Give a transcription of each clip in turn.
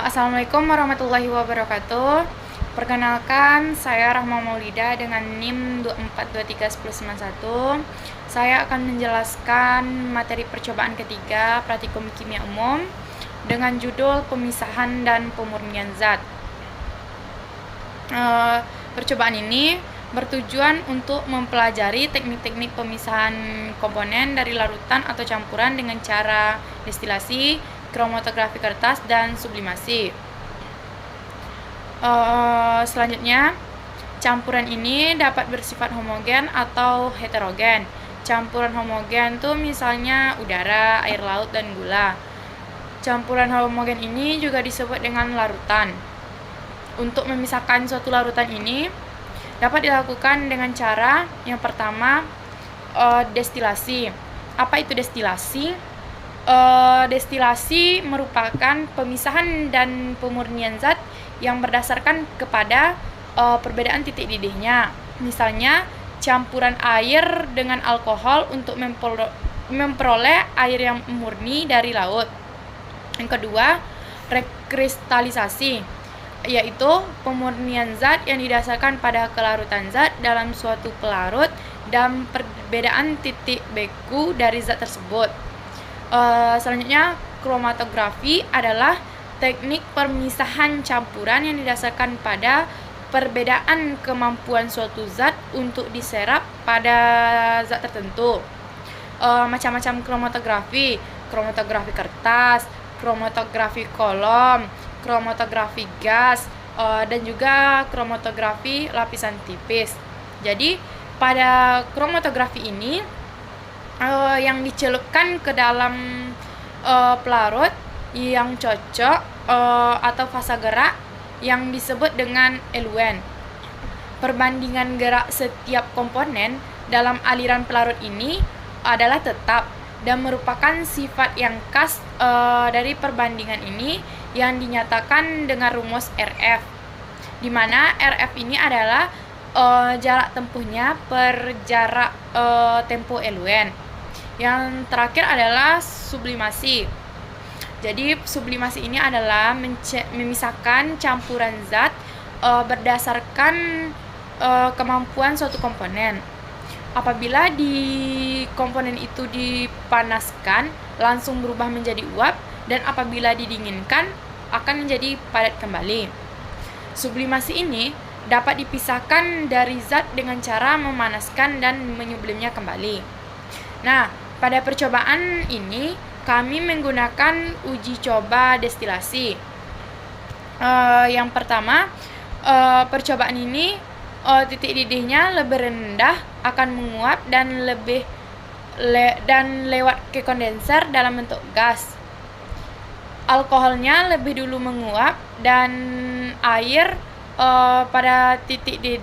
Assalamualaikum warahmatullahi wabarakatuh. Perkenalkan, saya Rahma Maulida dengan NIM 24231091. Saya akan menjelaskan materi percobaan ketiga praktikum kimia umum dengan judul pemisahan dan pemurnian zat. Percobaan ini bertujuan untuk mempelajari teknik-teknik pemisahan komponen dari larutan atau campuran dengan cara destilasi, kromatografi kertas, dan sublimasi. Selanjutnya, campuran ini dapat bersifat homogen atau heterogen. Campuran homogen tuh misalnya udara, air laut, dan gula. Campuran homogen ini juga disebut dengan larutan. Untuk memisahkan suatu larutan ini dapat dilakukan dengan cara yang pertama, destilasi. Apa itu destilasi? Destilasi merupakan pemisahan dan pemurnian zat yang berdasarkan kepada perbedaan titik didihnya. Misalnya, campuran air dengan alkohol untuk memperoleh air yang murni dari laut. Yang kedua, rekristalisasi, yaitu pemurnian zat yang didasarkan pada kelarutan zat dalam suatu pelarut dan perbedaan titik beku dari zat tersebut. Selanjutnya, kromatografi adalah teknik pemisahan campuran yang didasarkan pada perbedaan kemampuan suatu zat untuk diserap pada zat tertentu. Macam-macam kromatografi, kromatografi kertas, kromatografi kolom, kromatografi gas, dan juga kromatografi lapisan tipis. Jadi, pada kromatografi ini yang dicelupkan ke dalam pelarut yang cocok atau fasa gerak yang disebut dengan eluen. Perbandingan gerak setiap komponen dalam aliran pelarut ini adalah tetap dan merupakan sifat yang khas dari perbandingan ini yang dinyatakan dengan rumus RF, di mana RF ini adalah jarak tempuhnya per jarak tempo eluen. Yang terakhir adalah sublimasi. Jadi sublimasi ini adalah memisahkan campuran zat berdasarkan kemampuan suatu komponen. Apabila di komponen itu dipanaskan, langsung berubah menjadi uap, dan apabila didinginkan, akan menjadi padat kembali. Sublimasi ini dapat dipisahkan dari zat dengan cara memanaskan dan menyublimnya kembali. Nah, pada percobaan ini kami menggunakan uji coba destilasi. Yang pertama, percobaan ini titik didihnya lebih rendah akan menguap dan lewat ke kondenser dalam bentuk gas. Alkoholnya lebih dulu menguap dan air pada titik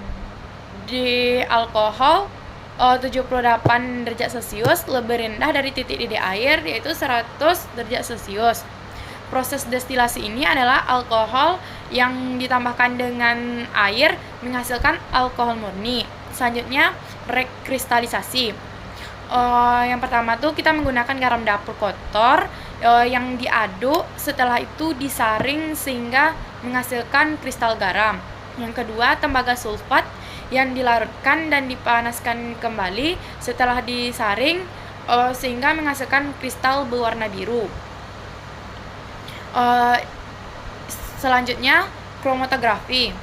di alkohol 78 derajat Celcius lebih rendah dari titik didih air, yaitu 100 derajat Celcius. Proses destilasi ini adalah alkohol yang ditambahkan dengan air menghasilkan alkohol murni. Selanjutnya, rekristalisasi. Yang pertama tuh kita menggunakan garam dapur kotor yang diaduk, setelah itu disaring sehingga menghasilkan kristal garam. Yang kedua, tembaga sulfat yang dilarutkan dan dipanaskan kembali setelah disaring sehingga menghasilkan kristal berwarna biru. Selanjutnya, kromatografi.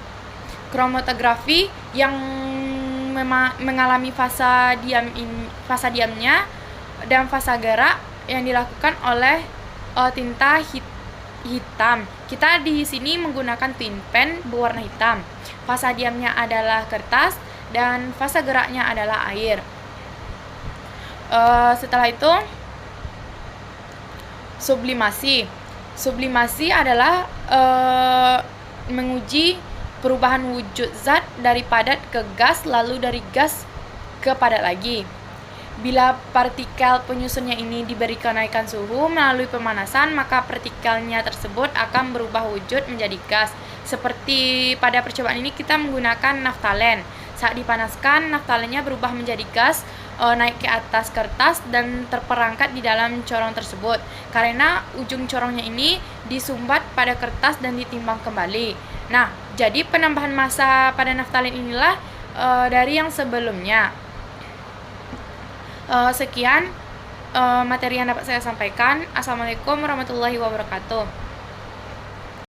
Kromatografi yang mengalami fasa diamnya dan fasa gerak yang dilakukan oleh tinta hitam. Kita di sini menggunakan tin pen berwarna hitam. Fasa diamnya adalah kertas dan fasa geraknya adalah air. Setelah itu, sublimasi. Sublimasi adalah menguji perubahan wujud zat dari padat ke gas, lalu dari gas ke padat lagi. Bila partikel penyusunnya ini diberi kenaikan suhu melalui pemanasan, maka partikelnya tersebut akan berubah wujud menjadi gas. Seperti pada percobaan ini kita menggunakan naftalen. Saat dipanaskan, naftalennya berubah menjadi gas naik ke atas kertas dan terperangkap di dalam corong tersebut. Karena ujung corongnya ini disumbat pada kertas dan ditimbang kembali. Nah, jadi penambahan massa pada naftalin inilah dari yang sebelumnya. Sekian materi yang dapat saya sampaikan. Assalamualaikum warahmatullahi wabarakatuh.